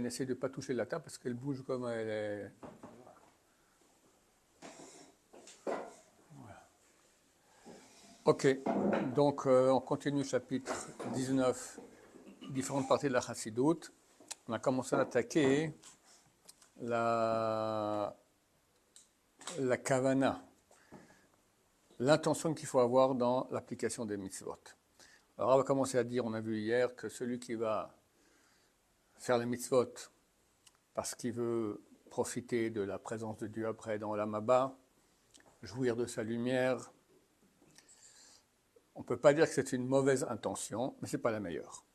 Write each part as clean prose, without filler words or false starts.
essaie de ne pas toucher la table parce qu'elle bouge comme elle est. Voilà. Ok, donc on continue chapitre 19, différentes parties de la Chassidoute. On a commencé à attaquer la kavana, l'intention qu'il faut avoir dans l'application des mitzvot. Alors on va commencer à dire, on a vu hier, que celui qui va faire les mitzvot parce qu'il veut profiter de la présence de Dieu après dans l'Olam Haba, jouir de sa lumière, on ne peut pas dire que c'est une mauvaise intention, mais ce n'est pas la meilleure.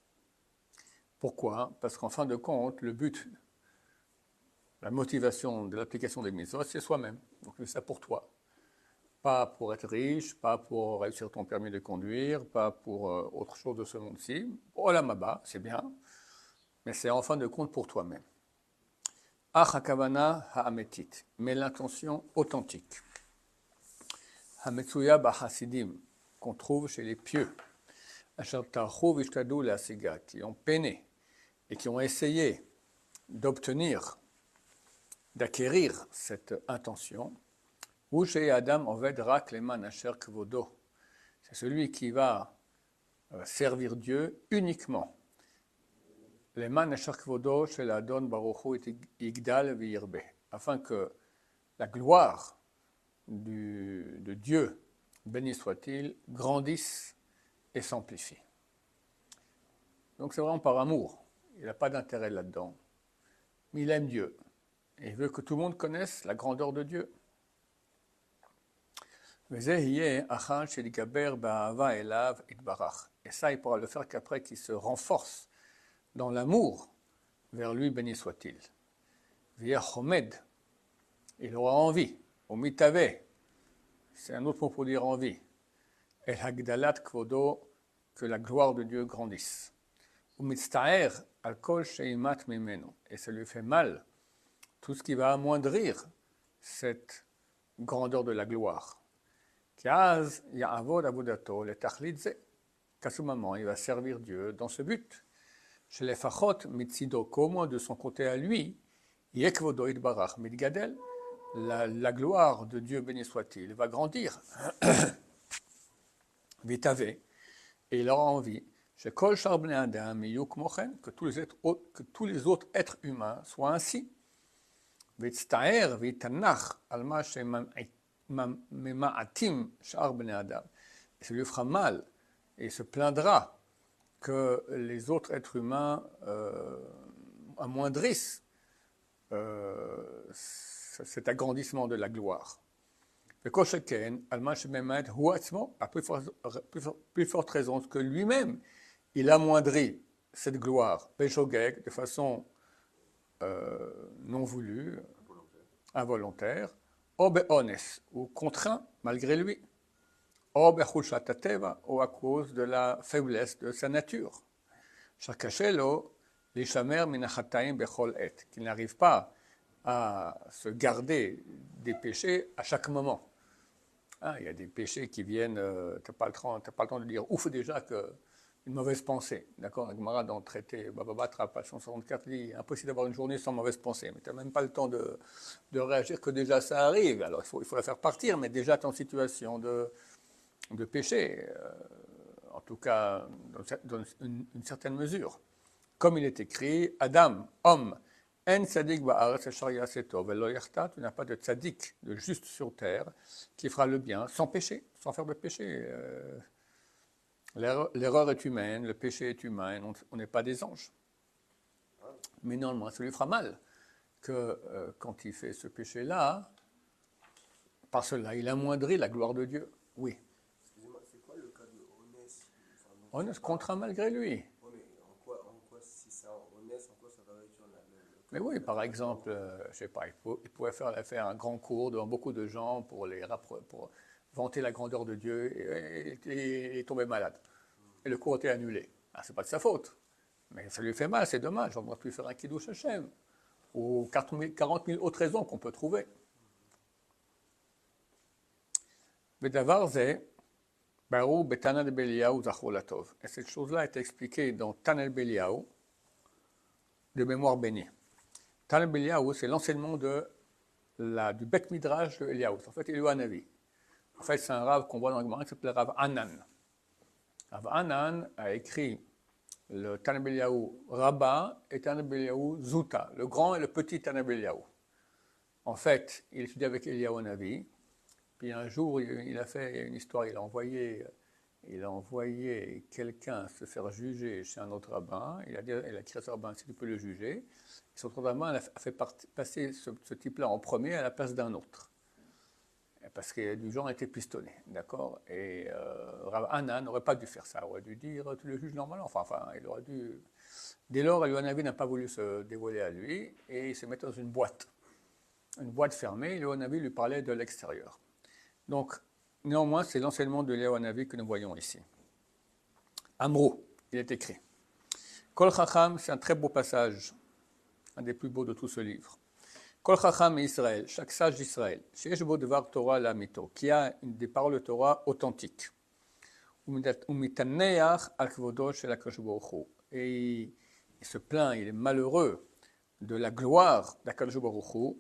Pourquoi ? Parce qu'en fin de compte, le but, la motivation de l'application des mitzvot, c'est soi-même. Donc c'est ça pour toi. Pas pour être riche, pas pour réussir ton permis de conduire, pas pour autre chose de ce monde-ci. Olam Haba, c'est bien, mais c'est en fin de compte pour toi-même. Ach hakavana ha'ametit, mais l'intention authentique. Hametsuya ba'hasidim, qu'on trouve chez les pieux. Asher tarchu v'ishtadu le'asiga, qui ont peiné et qui ont essayé d'obtenir, d'acquérir cette intention. Ou chez Adam oved rak leman asher kvodo. C'est celui qui va servir Dieu uniquement. Leman asher kvodo shel Adon baruch hu yigdal v'yirbe, afin que la gloire de Dieu, béni soit-il, grandisse et s'amplifie. Donc c'est vraiment par amour. Il n'a pas d'intérêt là-dedans. Mais il aime Dieu. Et il veut que tout le monde connaisse la grandeur de Dieu. Et ça, il pourra le faire qu'après qu'il se renforce dans l'amour vers lui, béni soit-il. Il aura envie. Au mitave, c'est un autre mot pour dire envie. El hagdalat kvodo, que la gloire de Dieu grandisse. Et ça lui fait mal, tout ce qui va amoindrir cette grandeur de la gloire. Qu'à ce moment, il va servir Dieu dans ce but. Chez les fachot, mitzido, qu'au moins de son côté à lui, yekvodo itbarach mitgadel, la gloire de Dieu, béni soit-il, va grandir. Vitave, et il aura envie. Que tous les autres êtres humains soient ainsi. Et ça lui fera mal et se plaindra que les autres êtres humains amoindrissent cet agrandissement de la gloire. À plus forte raison que lui-même, il amoindrit cette gloire, de façon non voulue, involontaire, ou contraint malgré lui, ou à cause de la faiblesse de sa nature. Qu'il n'arrive pas à se garder des péchés à chaque moment. Il y a des péchés qui viennent, tu n'as pas le temps de dire ouf déjà qu'une mauvaise pensée. D'accord, la Gemara dans le traité Baba Batra, page 164, dit impossible d'avoir une journée sans mauvaise pensée. Mais tu n'as même pas le temps de réagir que déjà ça arrive. Alors il faut la faire partir, mais déjà tu es en situation de péché, en tout cas dans une certaine mesure. Comme il est écrit, Adam, homme, en tzadik ba'aretz asher ya'aseh tov velo yachta, tu n'as pas de tzadik, de juste sur terre, qui fera le bien sans péché, sans faire de péché. L'erreur est humaine, le péché est humain, on n'est pas des anges. Mais normalement, ça lui fera mal que quand il fait ce péché-là, par cela, il amoindrit la gloire de Dieu. Oui. Excusez-moi, c'est quoi le cas de Onès? Onès contraint malgré lui. Mais oui, par exemple, je ne sais pas, il pourrait faire un grand cours devant beaucoup de gens pour vanter la grandeur de Dieu et est tombé malade. Et le cours était annulé. Ce n'est pas de sa faute, mais ça lui fait mal, c'est dommage. On ne doit plus faire un Kiddush Hashem. Ou 40 000 autres raisons qu'on peut trouver. Et cette chose-là est expliquée dans Tanel Beliaou, de mémoire bénie. Tanab Eliyahu, c'est l'enseignement du Beth Midrash de Eliyahu. En fait, Eliyahu Hanavi. En fait, c'est un rave qu'on voit dans le Gemara qui s'appelle Rav Anan. Rav Anan a écrit le Tanab Eliyahu Rabbah et Tanab Eliyahu Zuta, le grand et le petit Tanab Eliyahu. En fait, il étudiait avec Eliyahu Hanavi. Puis un jour, il a fait une histoire, il a envoyé quelqu'un se faire juger chez un autre rabbin. Il a écrit à ce rabbin, si tu peux le juger. Et son autre rabbin a fait passer ce type-là en premier à la place d'un autre. Parce que du genre était pistonné, d'accord. Et Rav Anan n'aurait pas dû faire ça. Il aurait dû dire, tu le juges normalement. Enfin, il aurait dû... Dès lors, Eliyahu Hanavi n'a pas voulu se dévoiler à lui et il se met dans une boîte fermée. Eliyahu Hanavi lui parlait de l'extérieur. Donc, néanmoins, c'est l'enseignement de Eliyahu Hanavi que nous voyons ici. Amrou, il est écrit. Kol Chacham, c'est un très beau passage, un des plus beaux de tout ce livre. Kol Chacham et Israël, chaque sage d'Israël, Sheyesh bo devar Torah lamito, qui a des paroles de Torah authentiques. Umitaneach al kvodo shel HaKadosh Baruch Hu. Et il se plaint, il est malheureux de la gloire d'HaKadosh Baruch Hu,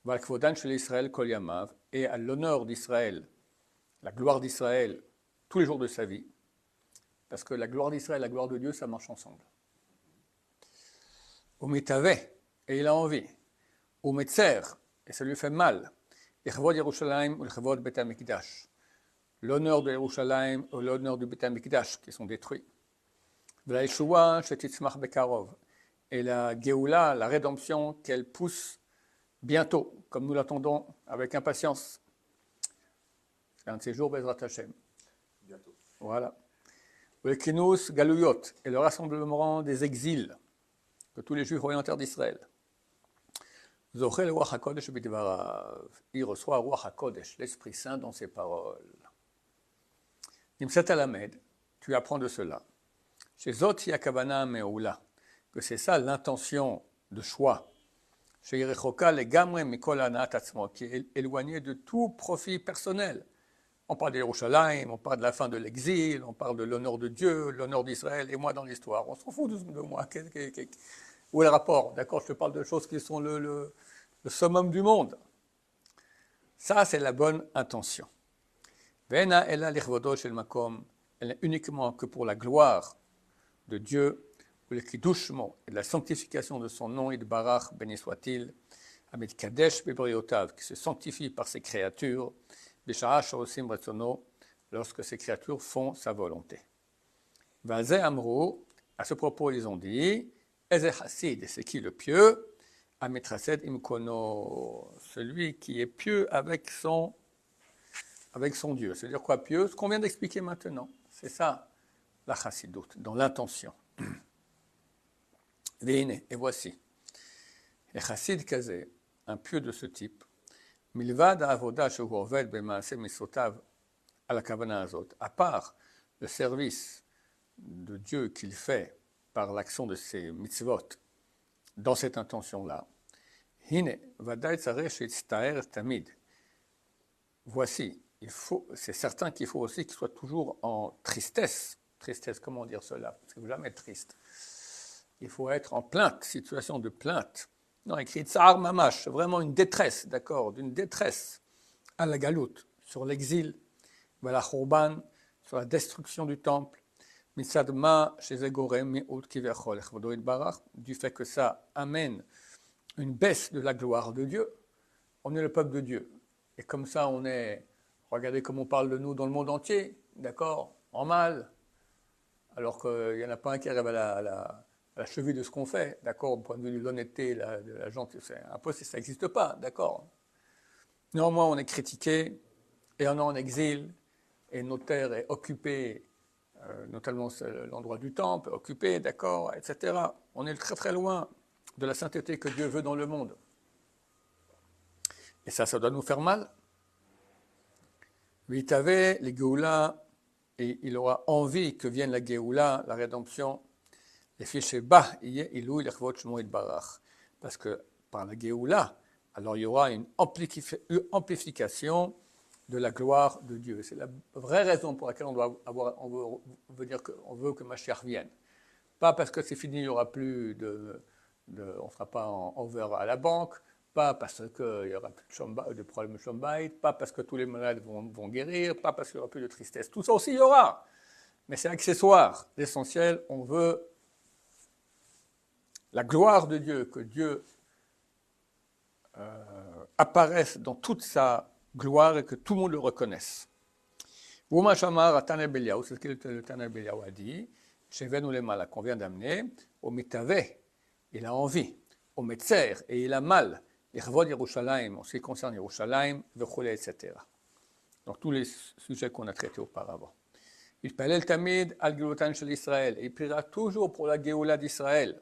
val kvodan shel Israël kol yamav, et à l'honneur d'Israël, la gloire d'Israël tous les jours de sa vie, parce que la gloire d'Israël et la gloire de Dieu, ça marche ensemble. Umitave, et il a envie. Umetzer, et ça lui fait mal. L'chevod Yerushalayim ou l'chevod Bet HaMikdash. L'honneur de Yerushalayim ou l'honneur du Bet HaMikdash qui sont détruits. V'la Yeshua shetitzmach bekarov. Et la Géoula, la rédemption, qu'elle pousse bientôt, comme nous l'attendons avec impatience. C'est un de ces jours, Bezrat Hashem. Bientôt. Voilà. Le Kinous Galuyot, et le rassemblement des exils que tous les Juifs auraient en terre d'Israël. Zochel Ruach HaKodesh b'dvarav. Il reçoit Ruach HaKodesh, l'Esprit Saint dans ses paroles. Nimsat Alamed, tu apprends de cela. Chez Zot Yakavana Meoula, que c'est ça l'intention de choix. Chez Yerechoka Legamre Mikol Anat Atzmo, qui est éloigné de tout profit personnel. On parle de Yerushalayim, on parle de la fin de l'exil, on parle de l'honneur de Dieu, l'honneur d'Israël et moi dans l'histoire. On s'en fout de moi. Où est le rapport? D'accord, je te parle de choses qui sont le summum du monde. Ça, c'est la bonne intention. Vena ela lichvodo shel makom, elle n'est uniquement que pour la gloire de Dieu, ou le kiddushmo, et la sanctification de son nom, Yitbarach, béni soit-il, Amid Kadesh bebriotav, qui se sanctifie par ses créatures, Bishara shosim ratzono, lorsque ces créatures font sa volonté. Vaze amro, à ce propos, ils ont dit, Eze Hasid, c'est qui le pieux? Amitrased imkono, celui qui est pieux avec son Dieu. C'est-à-dire quoi pieux? Ce qu'on vient d'expliquer maintenant. C'est ça, la chassidout, dans l'intention. Veine, et voici. Et chassid kazé, un pieux de ce type, milvad avoda shehu oved b'maaseh misotav ala kavana azot, à part le service de Dieu qu'il fait par l'action de ses mitzvot dans cette intention-là. Hine, vadai tzarech shetztaer tamid. Voici, c'est certain qu'il faut aussi qu'il soit toujours en tristesse. Tristesse, comment dire cela? Parce qu'il ne faut jamais être triste. Il faut être en plainte, situation de plainte. Non, écrit tsar mamash, vraiment une détresse, d'accord, d'une détresse à la galoute, sur l'exil, la khurban, sur la destruction du temple, mitsadma chez Egorem, mi'ut kiverchol, du fait que ça amène une baisse de la gloire de Dieu. On est le peuple de Dieu. Et comme ça, on est, regardez comme on parle de nous dans le monde entier, d'accord, en mal, alors qu'il n'y en a pas un qui arrive à la cheville de ce qu'on fait, d'accord, au point de vue de l'honnêteté, de la gentillesse, c'est impossible, ça n'existe pas, d'accord. Néanmoins, on est critiqué, et on est en exil, et nos terres est occupée, notamment l'endroit du temple, occupé, d'accord, etc. On est très très loin de la sainteté que Dieu veut dans le monde. Et ça doit nous faire mal. Vitave, les Géoula, et il aura envie que vienne la Géoula, la rédemption, les fiches bas, ilou, parce que par la Géoula, alors il y aura une amplification de la gloire de Dieu. C'est la vraie raison pour laquelle on veut dire qu'on veut que Mashiach vienne. Pas parce que c'est fini, il n'y aura plus de on ne sera pas en over à la banque, pas parce qu'il y aura plus de problèmes de Shombaït, pas parce que tous les malades vont guérir, pas parce qu'il n'y aura plus de tristesse. Tout ça aussi, il y aura. Mais c'est accessoire. L'essentiel, on veut la gloire de Dieu, que Dieu apparaisse dans toute sa gloire et que tout le monde le reconnaisse. Ouma Shamar à Tana Beliaou, c'est ce que le Tana Beliaou a dit, Sheven les malades qu'on vient d'amener, au Mitave, il a envie, au Metzer, et il a mal, Irvod Yerushalayim, en ce qui concerne Yerushalayim, Vechule, etc. Donc tous les sujets qu'on a traités auparavant. Il Palel Tamid al Gilutan Shel Israël, et il priera toujours pour la Géoula d'Israël.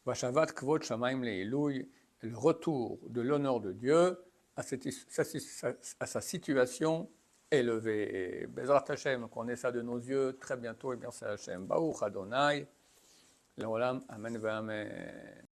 Vashavat Kvod Shamaim Leilouy, le retour de l'honneur de Dieu à sa situation élevée. Bezrat Hashem, qu'on ait ça de nos yeux très bientôt, et bien c'est Hashem. Baruch Adonai, l'Olam, Amen, Amen.